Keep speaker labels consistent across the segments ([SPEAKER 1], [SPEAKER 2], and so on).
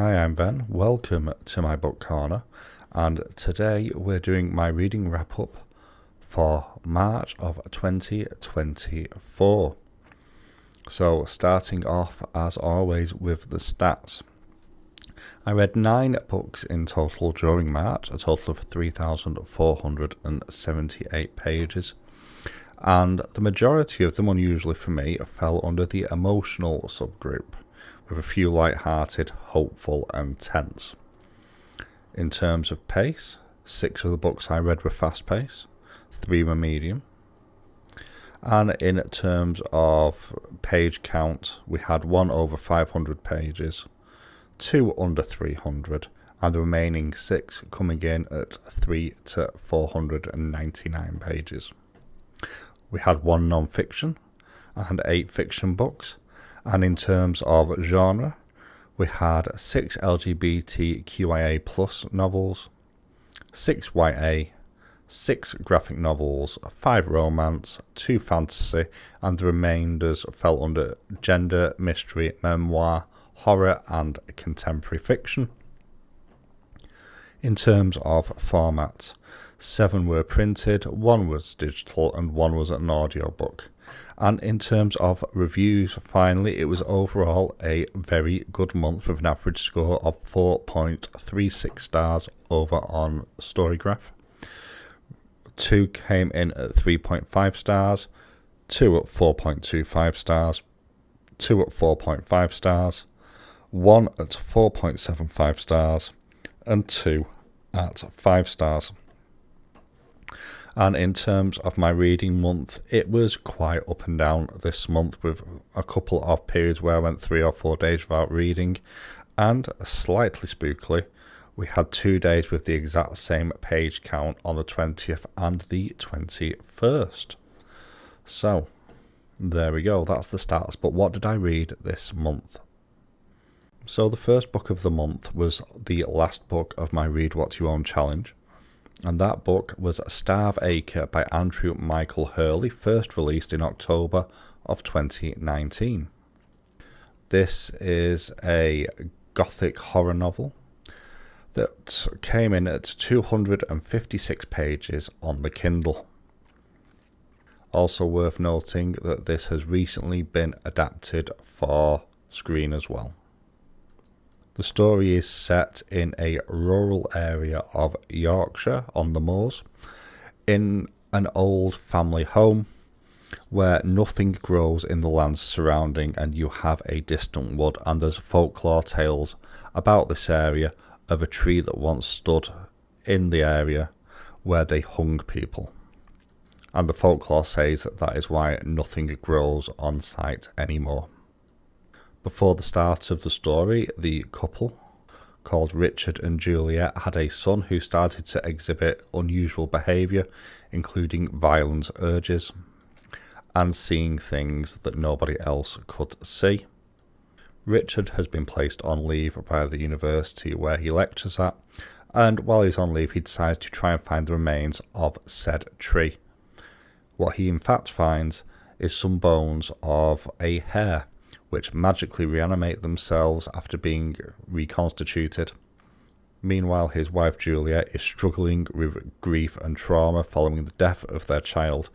[SPEAKER 1] Hi, I'm Ben. Welcome to my book corner, and today we're doing my reading wrap up for March of 2024. So, starting off as always with the stats. I read 9 books in total during March, a total of 3,478 pages, and the majority of them, unusually for me, fell under the emotional subgroup, with a few light-hearted, hopeful and tense. In terms of pace, 6 of the books I read were fast-paced, 3 were medium. And in terms of page count, we had 1 over 500 pages, 2 under 300, and the remaining 6 coming in at 3 to 499 pages. We had 1 non-fiction and 8 fiction books. And in terms of genre, we had 6 LGBTQIA+ novels, 6 YA, 6 graphic novels, 5 romance, 2 fantasy, and the remainders fell under gender, mystery, memoir, horror, and contemporary fiction. In terms of format, 7 were printed, 1 was digital, and 1 was an audiobook. And in terms of reviews, finally, it was overall a very good month with an average score of 4.36 stars over on Storygraph. 2 came in at 3.5 stars, 2 at 4.25 stars, 2 at 4.5 stars, 1 at 4.75 stars, and 2 at 5 stars. And in terms of my reading month, it was quite up and down this month, with a couple of periods where I went 3 or 4 days without reading, and slightly spookily, we had 2 days with the exact same page count on the 20th and the 21st. So, there we go, that's the stats. But what did I read this month? So the first book of the month was the last book of my Read What You Own challenge. And that book was Starve Acre by Andrew Michael Hurley, first released in October of 2019. This is a gothic horror novel that came in at 256 pages on the Kindle. Also worth noting that this has recently been adapted for screen as well. The story is set in a rural area of Yorkshire on the moors, in an old family home where nothing grows in the lands surrounding, and you have a distant wood, and there's folklore tales about this area of a tree that once stood in the area where they hung people. And the folklore says that that is why nothing grows on site anymore. Before the start of the story, the couple, called Richard and Juliet, had a son who started to exhibit unusual behaviour, including violent urges, and seeing things that nobody else could see. Richard has been placed on leave by the university where he lectures at, and while he's on leave he decides to try and find the remains of said tree. What he in fact finds is some bones of a hare, which magically reanimate themselves after being reconstituted. Meanwhile, his wife Juliet is struggling with grief and trauma following the death of their child,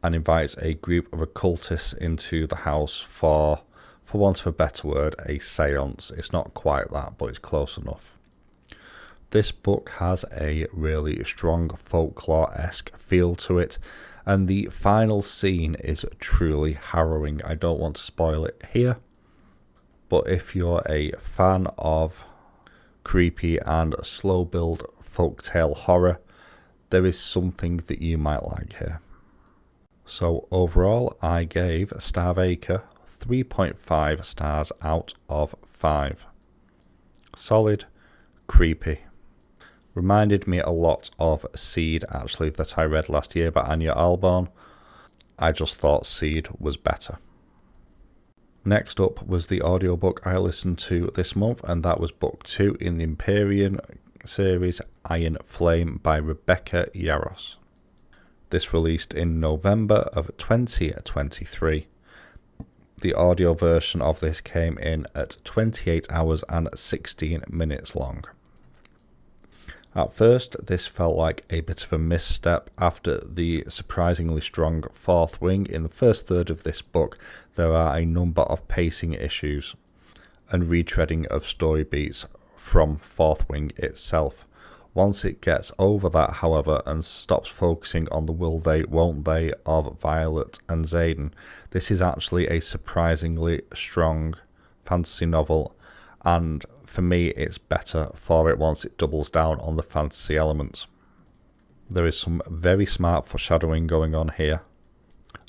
[SPEAKER 1] and invites a group of occultists into the house for want of a better word, a seance. It's not quite that, but it's close enough. This book has a really strong folklore-esque feel to it, and the final scene is truly harrowing. I don't want to spoil it here, but if you're a fan of creepy and slow-build folktale horror, there is something that you might like here. So overall, I gave Starve Acre 3.5 stars out of 5. Solid, creepy. Reminded me a lot of Seed, actually, that I read last year by Anya Alborn. I just thought Seed was better. Next up was the audiobook I listened to this month, and that was book 2 in the Empyrean series, Iron Flame by Rebecca Yarros. This released in November of 2023. The audio version of this came in at 28 hours and 16 minutes long. At first, this felt like a bit of a misstep. After the surprisingly strong fourth wing in the first third of this book, there are a number of pacing issues and retreading of story beats from fourth wing itself. Once it gets over that, however, and stops focusing on the will they, won't they of Violet and Xaden, this is actually a surprisingly strong fantasy novel, and for me it's better for it once it doubles down on the fantasy elements. There is some very smart foreshadowing going on here,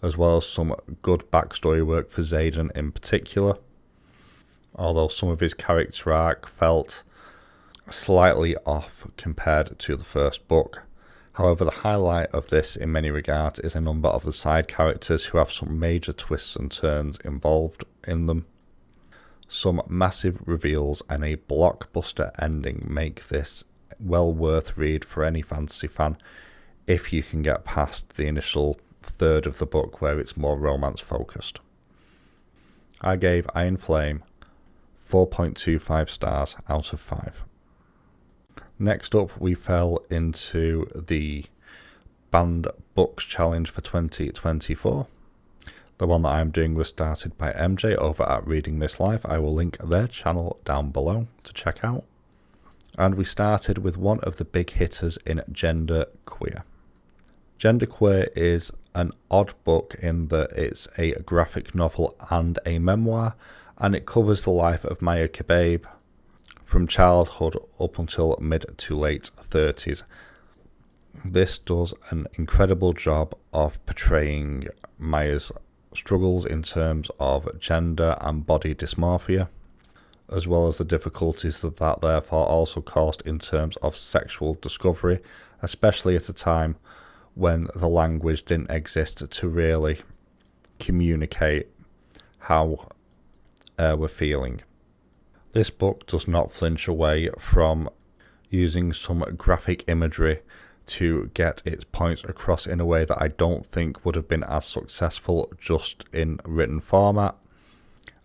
[SPEAKER 1] as well as some good backstory work for Xaden in particular, although some of his character arc felt slightly off compared to the first book. However, the highlight of this in many regards is a number of the side characters who have some major twists and turns involved in them. Some massive reveals and a blockbuster ending make this well worth read for any fantasy fan if you can get past the initial third of the book where it's more romance focused. I gave Iron Flame 4.25 stars out of 5. Next up, we fell into the Banned Books Challenge for 2024. The one that I'm doing was started by MJ over at Reading This Life. I will link their channel down below to check out. And we started with one of the big hitters in Gender Queer. Gender Queer is an odd book in that it's a graphic novel and a memoir, and it covers the life of Maia Kobabe from childhood up until mid to late 30s. This does an incredible job of portraying Maia's struggles in terms of gender and body dysmorphia, as well as the difficulties that therefore also caused in terms of sexual discovery, especially at a time when the language didn't exist to really communicate how we're feeling. This book does not flinch away from using some graphic imagery to get its points across in a way that I don't think would have been as successful just in written format.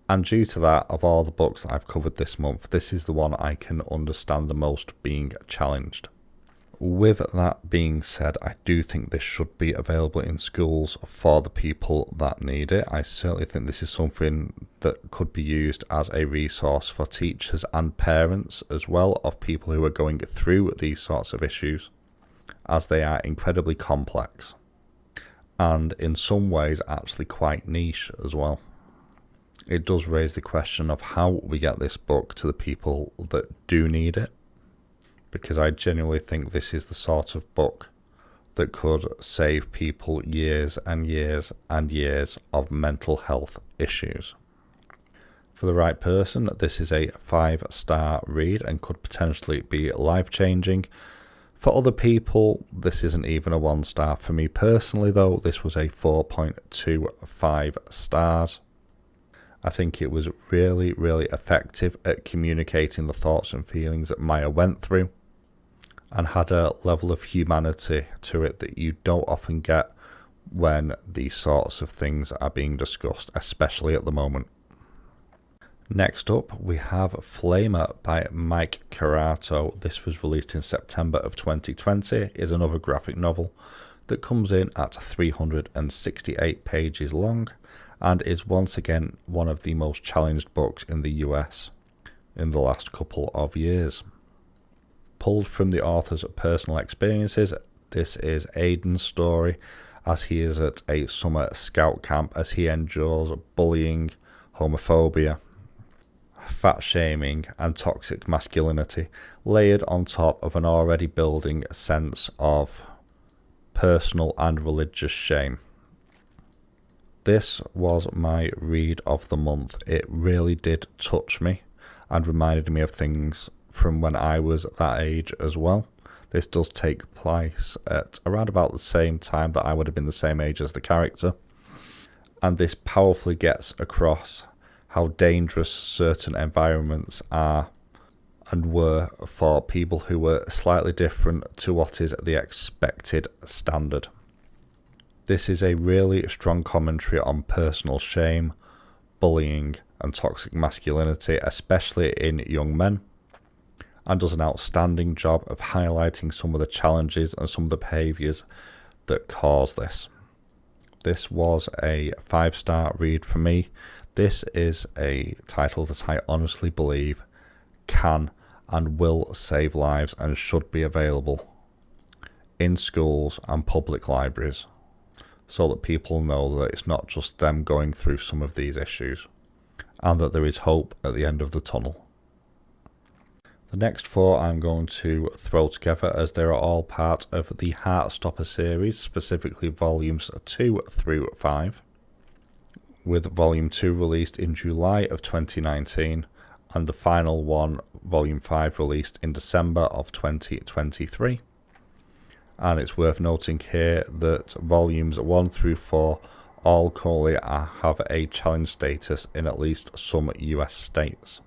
[SPEAKER 1] And due to that, of all the books that I've covered this month, this is the one I can understand the most being challenged. With that being said, I do think this should be available in schools for the people that need it. I certainly think this is something that could be used as a resource for teachers and parents as well of people who are going through these sorts of issues, as they are incredibly complex and in some ways actually quite niche as well. It does raise the question of how we get this book to the people that do need it, because I genuinely think this is the sort of book that could save people years and years and years of mental health issues. For the right person, this is a 5-star read and could potentially be life-changing. For other people, this isn't even a 1-star. For me personally, though, this was a 4.25 stars. I think it was really, really effective at communicating the thoughts and feelings that Maia went through, and had a level of humanity to it that you don't often get when these sorts of things are being discussed, especially at the moment. Next up, we have Flamer by Mike Curato. This was released in September of 2020, is another graphic novel that comes in at 368 pages long and is once again one of the most challenged books in the US in the last couple of years. Pulled from the author's personal experiences, this is Aiden's story as he is at a summer scout camp as he endures bullying, homophobia, fat shaming and toxic masculinity layered on top of an already building sense of personal and religious shame. This was my read of the month. It really did touch me and reminded me of things from when I was that age as well. This does take place at around about the same time that I would have been the same age as the character, and this powerfully gets across how dangerous certain environments are and were for people who were slightly different to what is the expected standard. This is a really strong commentary on personal shame, bullying and toxic masculinity, especially in young men, and does an outstanding job of highlighting some of the challenges and some of the behaviours that cause this. This was a 5-star read for me. This is a title that I honestly believe can and will save lives and should be available in schools and public libraries, so that people know that it's not just them going through some of these issues, and that there is hope at the end of the tunnel. The next 4 I'm going to throw together, as they are all part of the Heartstopper series, specifically volumes 2 through 5, with volume 2 released in July of 2019, and the final one, volume 5, released in December of 2023. And it's worth noting here that volumes 1 through 4 all currently have a challenge status in at least some US states.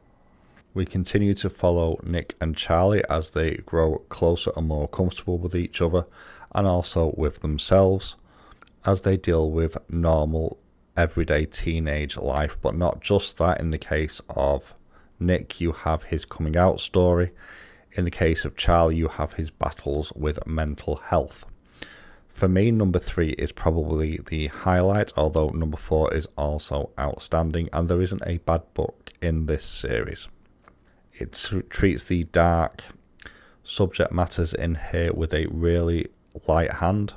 [SPEAKER 1] We continue to follow Nick and Charlie as they grow closer and more comfortable with each other, and also with themselves, as they deal with normal, everyday teenage life. But not just that. In the case of Nick, you have his coming out story. In the case of Charlie, you have his battles with mental health. For me, number 3 is probably the highlight, although number 4 is also outstanding, and there isn't a bad book in this series. It treats the dark subject matters in here with a really light hand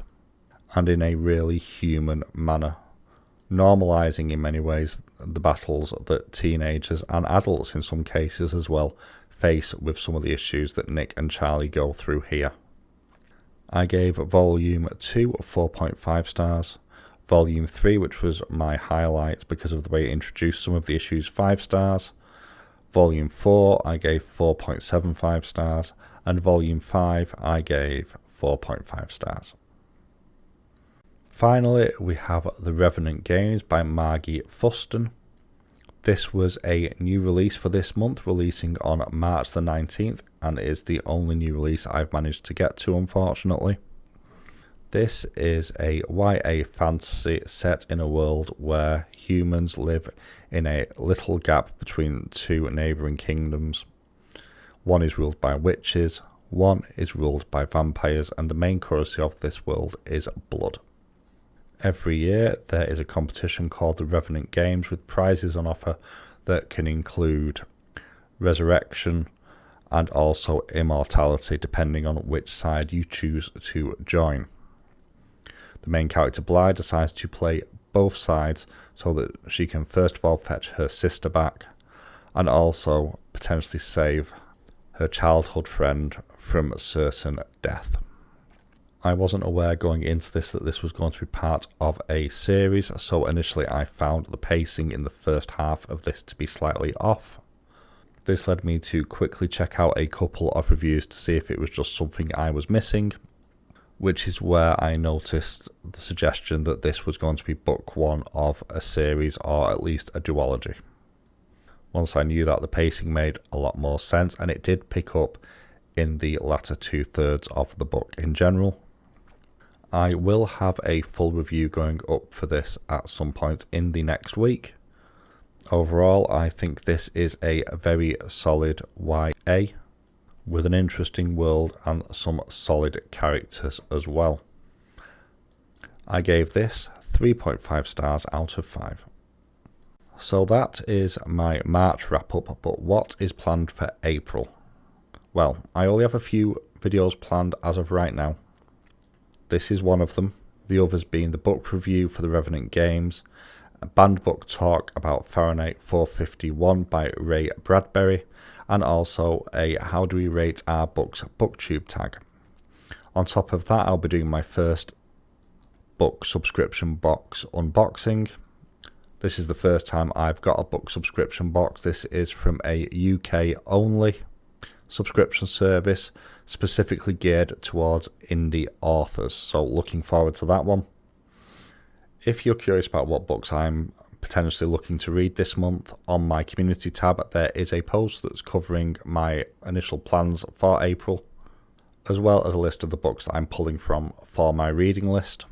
[SPEAKER 1] and in a really human manner, normalising in many ways the battles that teenagers and adults in some cases as well face with some of the issues that Nick and Charlie go through here. I gave volume 2 4.5 stars, volume 3, which was my highlight because of the way it introduced some of the issues, 5 stars, volume 4 I gave 4.75 stars, and volume 5 I gave 4.5 stars. Finally, we have The Revenant Games by Margie Fuston. This was a new release for this month, releasing on March the 19th, and is the only new release I've managed to get to, unfortunately. This is a YA fantasy set in a world where humans live in a little gap between 2 neighbouring kingdoms. One is ruled by witches, one is ruled by vampires, and the main currency of this world is blood. Every year there is a competition called the Revenant Games, with prizes on offer that can include resurrection and also immortality, depending on which side you choose to join. The main character Bly decides to play both sides so that she can first of all fetch her sister back, and also potentially save her childhood friend from certain death. I wasn't aware going into this that this was going to be part of a series, so initially I found the pacing in the first half of this to be slightly off. This led me to quickly check out a couple of reviews to see if it was just something I was missing, which is where I noticed the suggestion that this was going to be book 1 of a series, or at least a duology. Once I knew that, the pacing made a lot more sense, and it did pick up in the latter 2/3 of the book in general. I will have a full review going up for this at some point in the next week. Overall, I think this is a very solid YA, with an interesting world and some solid characters as well. I gave this 3.5 stars out of 5. So that is my March wrap up, but what is planned for April? Well, I only have a few videos planned as of right now. This is one of them, the others being the book review for the Revenant Games, a banned book talk about Fahrenheit 451 by Ray Bradbury, and also a How Do We Rate Our Books booktube tag. On top of that, I'll be doing my first book subscription box unboxing. This is the first time I've got a book subscription box. This is from a UK only subscription service, specifically geared towards indie authors, so looking forward to that one. If you're curious about what books I'm potentially looking to read this month, on my community tab there is a post that's covering my initial plans for April, as well as a list of the books that I'm pulling from for my reading list.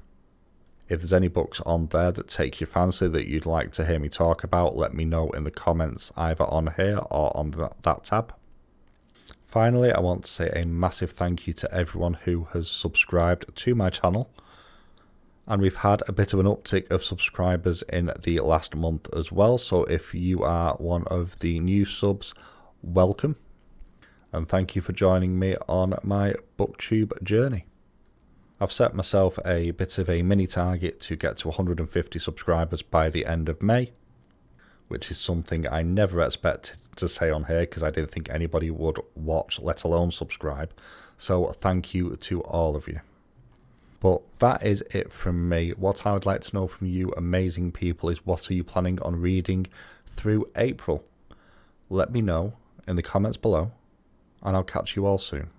[SPEAKER 1] If there's any books on there that take your fancy that you'd like to hear me talk about, let me know in the comments either on here or on that tab. Finally, I want to say a massive thank you to everyone who has subscribed to my channel. And we've had a bit of an uptick of subscribers in the last month as well. So if you are one of the new subs, welcome. And thank you for joining me on my booktube journey. I've set myself a bit of a mini target to get to 150 subscribers by the end of May, which is something I never expected to say on here because I didn't think anybody would watch, let alone subscribe. So thank you to all of you. But that is it from me. What I would like to know from you amazing people is, what are you planning on reading through April? Let me know in the comments below, and I'll catch you all soon.